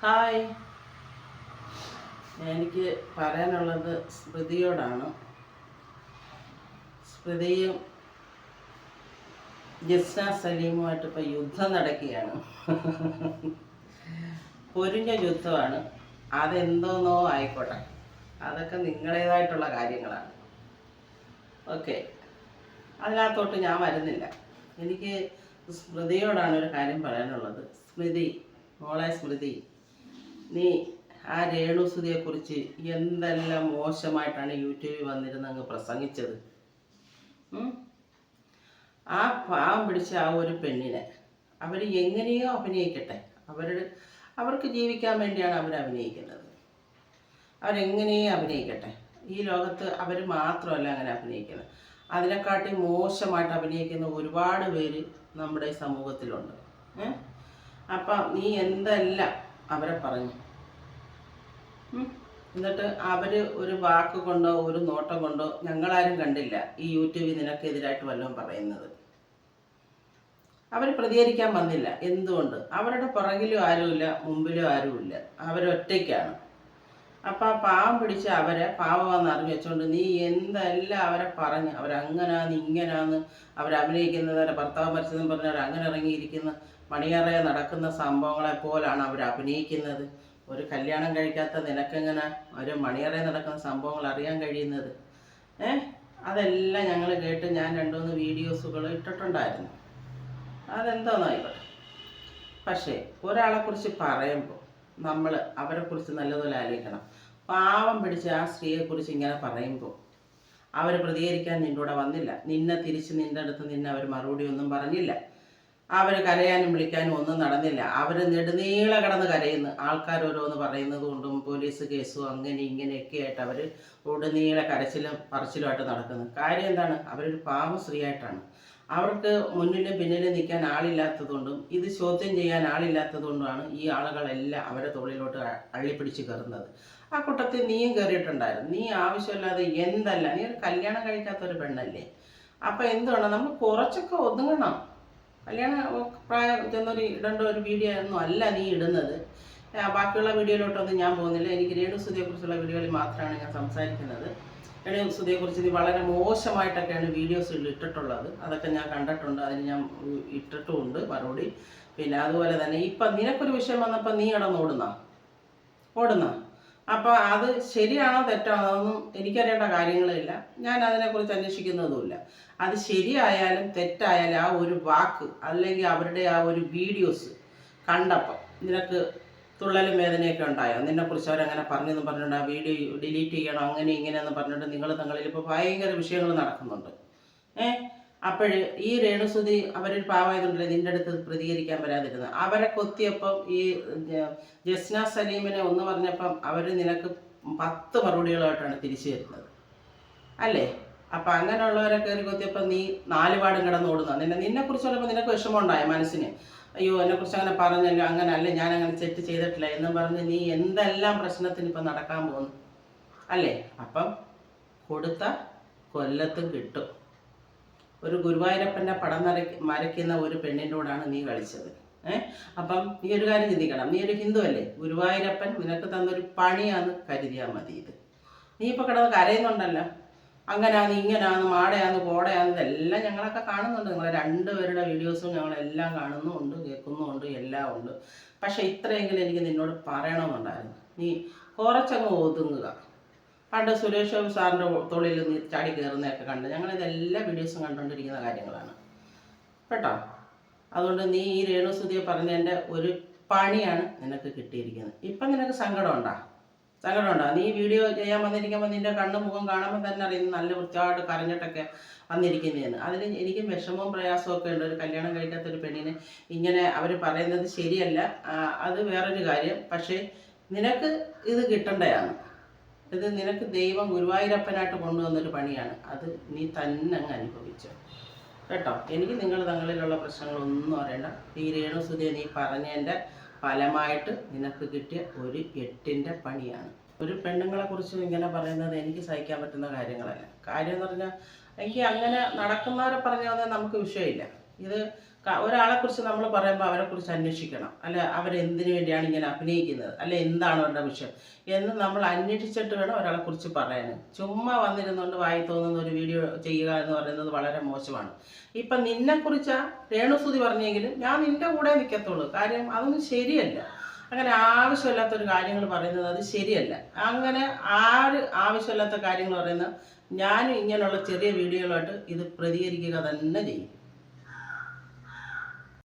Hi, എനിക്ക് പറയാനുള്ളത് സ്മൃതിയോടാണ്. സ്മൃതിയും ജസ്ന സലീമുമായിട്ട് ഇപ്പോൾ യുദ്ധം നടക്കുകയാണ്. പൊരിഞ്ഞ യുദ്ധമാണ്. അതെന്തോന്നോ ആയിക്കോട്ടെ, അതൊക്കെ നിങ്ങളുടേതായിട്ടുള്ള കാര്യങ്ങളാണ്. ഓക്കെ, അതിനകത്തോട്ട് ഞാൻ വരുന്നില്ല. എനിക്ക് സ്മൃതിയോടാണ് ഒരു കാര്യം പറയാനുള്ളത്. സ്മൃതി, മോളെ സ്മൃതി, നീ ആ രേണുസുതിയെക്കുറിച്ച് എന്തെല്ലാം മോശമായിട്ടാണ് യൂട്യൂബിൽ വന്നിരുന്ന് അങ്ങ് പ്രസംഗിച്ചത്. ആ പാവം പിടിച്ച ആ ഒരു പെണ്ണിനെ അവർ എങ്ങനെയോ അഭിനയിക്കട്ടെ, അവർക്ക് ജീവിക്കാൻ വേണ്ടിയാണ് അവർ അഭിനയിക്കുന്നത്. അവരെങ്ങനെയോ അഭിനയിക്കട്ടെ. ഈ ലോകത്ത് അവർ മാത്രമല്ല അങ്ങനെ അഭിനയിക്കുന്നത്, അതിനെക്കാട്ടി മോശമായിട്ട് അഭിനയിക്കുന്ന ഒരുപാട് പേര് നമ്മുടെ സമൂഹത്തിലുണ്ട്. അപ്പം നീ എന്തെല്ലാം അവരെ പറഞ്ഞു, എന്നിട്ട് അവർ ഒരു വാക്ക് കൊണ്ടോ ഒരു നോട്ടം കൊണ്ടോ ഞങ്ങളാരും കണ്ടില്ല ഈ യൂട്യൂബിൽ നിനക്കെതിരായിട്ട് വല്ലതും പറയുന്നത്. അവർ പ്രതികരിക്കാൻ വന്നില്ല. എന്തുകൊണ്ട്? അവരുടെ പുറകിലും ആരുമില്ല, മുമ്പിലും ആരുമില്ല, അവരൊറ്റയ്ക്കാണ്. അപ്പം ആ പാവം പിടിച്ച് അവരെ പാവമാണെന്ന് അറിഞ്ഞു വെച്ചുകൊണ്ട് നീ എന്തെല്ലാം അവരെ പറഞ്ഞ് അവരങ്ങനാന്ന് ഇങ്ങനാന്ന് അവരഭിനയിക്കുന്നത്, അവരെ ഭർത്താവ് മരിച്ചതെന്ന് പറഞ്ഞ് അവരങ്ങനെ ഇറങ്ങിയിരിക്കുന്ന മണിയറയെ നടക്കുന്ന സംഭവങ്ങളെ പോലാണ് അവർ അഭിനയിക്കുന്നത്. ഒരു കല്യാണം കഴിക്കാത്ത നിനക്കെങ്ങനെ ഒരു മണിയറയെ നടക്കുന്ന സംഭവങ്ങൾ അറിയാൻ കഴിയുന്നത്? അതെല്ലാം ഞങ്ങൾ കേട്ട് ഞാൻ 2-3 വീഡിയോസുകൾ ഇട്ടിട്ടുണ്ടായിരുന്നു. അതെന്തോന്നായിക്കോട്ടെ. പക്ഷേ ഒരാളെക്കുറിച്ച് പറയുമ്പോൾ നമ്മൾ അവരെക്കുറിച്ച് നല്ലതുപോലെ ആലോചിക്കണം. പാവം പിടിച്ച് ആ സ്ത്രീയെക്കുറിച്ച് ഇങ്ങനെ പറയുമ്പോൾ അവർ പ്രതികരിക്കാൻ നിൻ്റെ കൂടെ വന്നില്ല. നിന്നെ തിരിച്ച് നിൻ്റെ അടുത്ത് നിന്നെ അവർ മറുപടി ഒന്നും പറഞ്ഞില്ല. അവർ കരയാനും വിളിക്കാനും ഒന്നും നടന്നില്ല. അവർ നെടുനീള കിടന്ന് കരയുന്നു. ആൾക്കാർ ഓരോന്ന് പറയുന്നത് കൊണ്ടും പോലീസ് കേസും അങ്ങനെ ഇങ്ങനെയൊക്കെ ആയിട്ട് അവർ ഉടനീള കരച്ചിലും പറച്ചിലുമായിട്ട് നടക്കുന്നു. കാര്യം എന്താണ്? അവരൊരു പാവം സ്ത്രീയായിട്ടാണ്. അവർക്ക് മുന്നിലും പിന്നിലും നിൽക്കാൻ ആളില്ലാത്തതുകൊണ്ടും ഇത് ചോദ്യം ചെയ്യാൻ ആളില്ലാത്തതുകൊണ്ടുമാണ് ഈ ആളുകളെല്ലാം അവരെ തോളിലോട്ട് അള്ളിപ്പിടിച്ച് കയറുന്നത്. ആ കൂട്ടത്തിൽ നീയും കയറിയിട്ടുണ്ടായിരുന്നു. നീ ആവശ്യമില്ലാതെ എന്തല്ല, നീ ഒരു കല്യാണം കഴിക്കാത്തൊരു പെണ്ണല്ലേ. അപ്പം എന്തുവേണം, നമ്മൾ കുറച്ചൊക്കെ ഒതുങ്ങണം. കല്യാണ പ്രായം ചെന്നൊരു ഇടേണ്ട ഒരു വീഡിയോ ഒന്നും അല്ല നീ ഇടുന്നത്. ബാക്കിയുള്ള വീഡിയോയിലോട്ടൊന്നും ഞാൻ പോകുന്നില്ല. എനിക്ക് രേണുസുതിയെക്കുറിച്ചുള്ള വീഡിയോയിൽ മാത്രമാണ് ഞാൻ സംസാരിക്കുന്നത്. രേണുസുതിയെക്കുറിച്ച് നീ വളരെ മോശമായിട്ടൊക്കെയാണ് വീഡിയോസ് ഇട്ടിട്ടുള്ളത്. അതൊക്കെ ഞാൻ കണ്ടിട്ടുണ്ട്, അതിന് ഞാൻ ഇട്ടിട്ടുമുണ്ട് മറുപടി. പിന്നെ അതുപോലെ തന്നെ ഇപ്പം നിനക്കൊരു വിഷയം വന്നപ്പോൾ നീ ഓടുന്ന അപ്പോൾ അത് ശരിയാണോ തെറ്റാണോ അതൊന്നും എനിക്കറിയേണ്ട കാര്യങ്ങളില്ല. ഞാൻ അതിനെക്കുറിച്ച് അന്വേഷിക്കുന്നതുമില്ല. അത് ശരിയായാലും തെറ്റായാലും ആ ഒരു വാക്ക് അല്ലെങ്കിൽ അവരുടെ ആ ഒരു വീഡിയോസ് കണ്ടപ്പോൾ നിനക്ക് തുള്ളലും വേദനയൊക്കെ ഉണ്ടായോ? നിന്നെക്കുറിച്ച് അവരങ്ങനെ പറഞ്ഞെന്ന് പറഞ്ഞിട്ടുണ്ട്, ആ വീഡിയോ ഡിലീറ്റ് ചെയ്യണം അങ്ങനെ ഇങ്ങനെയെന്ന് പറഞ്ഞിട്ട് നിങ്ങൾ തങ്ങളിൽ ഇപ്പോൾ ഭയങ്കര വിഷയങ്ങൾ നടക്കുന്നുണ്ട്. അപ്പോഴ് ഈ രേണുസുതി അവരൊരു പാവമായതുകൊണ്ടല്ലേ നിൻ്റെ അടുത്ത് പ്രതികരിക്കാൻ വരാതിരുന്നത്. അവരെ കൊത്തിയപ്പം ഈ ജസ്ന സലീമിനെ ഒന്ന് പറഞ്ഞപ്പം അവർ നിനക്ക് 10 മറുപടികളായിട്ടാണ് തിരിച്ചു വരുന്നത് അല്ലേ? അപ്പം അങ്ങനെയുള്ളവരെ കയറി കൊത്തിയപ്പം നീ 4 പാടും കിടന്ന് ഓടുന്ന. നിന്നെക്കുറിച്ച് പറയുമ്പോൾ നിനക്ക് വിഷമം ഉണ്ടായ മനസ്സിന്, അയ്യോ എന്നെക്കുറിച്ച് അങ്ങനെ പറഞ്ഞല്ലോ, അങ്ങനെ അല്ലേ, ഞാനങ്ങനെ തെറ്റ് ചെയ്തിട്ടില്ല എന്നും പറഞ്ഞ് നീ എന്തെല്ലാം പ്രശ്നത്തിന് ഇപ്പം നടക്കാൻ പോകുന്നു അല്ലേ? അപ്പം കൊടുത്ത കൊല്ലത്തും കിട്ടും. ഒരു ഗുരുവായൂരപ്പൻ്റെ പടം വരയ്ക്കുന്ന ഒരു പെണ്ണിൻ്റെ കൂടാണ് നീ കളിച്ചത്. അപ്പം നീ ഒരു കാര്യം ചിന്തിക്കണം. നീ ഒരു ഹിന്ദു അല്ലേ? ഗുരുവായൂരപ്പൻ നിനക്ക് തന്നൊരു പണിയാന്ന് കരുതിയാൽ മതി. ഇത് നീ ഇപ്പോൾ കിടന്ന് കരയുന്നുണ്ടല്ലോ, അങ്ങനാന്ന് ഇങ്ങനാന്ന് മാടയാന്ന് കോടയാന്ന് ഇതെല്ലാം ഞങ്ങളൊക്കെ കാണുന്നുണ്ട്. നിങ്ങളെ 2 പേരുടെ വീഡിയോസും ഞങ്ങളെല്ലാം കാണുന്നുമുണ്ട്, കേൾക്കുന്നുമുണ്ട്, എല്ലാം ഉണ്ട്. പക്ഷേ ഇത്രയെങ്കിലും എനിക്ക് നിന്നോട് പറയണമെന്നുണ്ടായിരുന്നു. നീ കുറച്ചങ്ങ് ഒതുങ്ങുക. പണ്ട് സുരേഷ് ബാബു സാറിൻ്റെ തൊഴിൽ നീ ചാടി കയറുന്നതൊക്കെ കണ്ട് ഞങ്ങളിതെല്ലാം വീഡിയോസും കണ്ടുകൊണ്ടിരിക്കുന്ന കാര്യങ്ങളാണ് കേട്ടോ. അതുകൊണ്ട് നീ ഈ രേണുസുതിയെ പറഞ്ഞതിൻ്റെ ഒരു പണിയാണ് നിനക്ക് കിട്ടിയിരിക്കുന്നത്. ഇപ്പം നിനക്ക് സങ്കടമുണ്ടോ? നീ വീഡിയോ ചെയ്യാൻ വന്നിരിക്കുമ്പോൾ നിൻ്റെ കണ്ണും മുഖം കാണുമ്പോൾ തന്നെ അറിയുന്നു നല്ല വൃത്തിയായിട്ട് കരഞ്ഞിട്ടൊക്കെ വന്നിരിക്കുന്നതെന്ന്. അതിന് എനിക്കും വിഷമവും പ്രയാസവും ഒക്കെ ഉണ്ട്. ഒരു കല്യാണം കഴിക്കാത്തൊരു പെണ്ണിന് ഇങ്ങനെ അവർ പറയുന്നത് ശരിയല്ല, അത് വേറൊരു കാര്യം. പക്ഷേ നിനക്ക് ഇത് കിട്ടേണ്ടതാണ്. ഇത് നിനക്ക് ദൈവം ഗുരുവായൂരപ്പനായിട്ട് കൊണ്ടുവന്നൊരു പണിയാണ്. അത് നീ തന്നെ അങ്ങ് അനുഭവിച്ചു കേട്ടോ. എനിക്ക് നിങ്ങൾ തങ്ങളിലുള്ള പ്രശ്നങ്ങളൊന്നും അറിയണ്ട. ഈ രേണുസുതിയെ നീ പറഞ്ഞതിൻ്റെ ഫലമായിട്ട് നിനക്ക് കിട്ടിയ ഒരു 8ൻ്റെ പണിയാണ്. ഒരു പെണ്ണുങ്ങളെക്കുറിച്ച് ഇങ്ങനെ പറയുന്നത് എനിക്ക് സഹിക്കാൻ പറ്റുന്ന കാര്യങ്ങളല്ല. കാര്യം എന്ന് പറഞ്ഞാൽ എനിക്ക് അങ്ങനെ നടക്കുന്നവരെ പറഞ്ഞു തന്നാൽ നമുക്ക് വിഷയമില്ല. ഇത് ഒരാളെക്കുറിച്ച് നമ്മൾ പറയുമ്പോൾ അവരെക്കുറിച്ച് അന്വേഷിക്കണം, അല്ല അവരെന്തിനു വേണ്ടിയാണ് ഇങ്ങനെ അഭിനയിക്കുന്നത്, അല്ലെ എന്താണ് അവരുടെ വിഷയം എന്ന് നമ്മൾ അന്വേഷിച്ചിട്ട് വേണം ഒരാളെക്കുറിച്ച് പറയാൻ. ചുമ്മാ വന്നിരുന്നുകൊണ്ട് വായി തോന്നുന്ന ഒരു വീഡിയോ ചെയ്യുക എന്ന് പറയുന്നത് വളരെ മോശമാണ്. ഇപ്പം നിന്നെക്കുറിച്ച് രേണുസുതി പറഞ്ഞെങ്കിലും ഞാൻ നിൻ്റെ കൂടെ നിൽക്കത്തുള്ളൂ. കാര്യം അതൊന്നും ശരിയല്ല. അങ്ങനെ ആവശ്യമില്ലാത്തൊരു കാര്യങ്ങൾ പറയുന്നത് അത് ശരിയല്ല. അങ്ങനെ ആവശ്യമില്ലാത്ത കാര്യങ്ങൾ പറയുന്നത് ഞാനും ഇങ്ങനെയുള്ള ചെറിയ വീഡിയോകളായിട്ട് ഇത് പ്രതികരിക്കുക തന്നെ ചെയ്യും.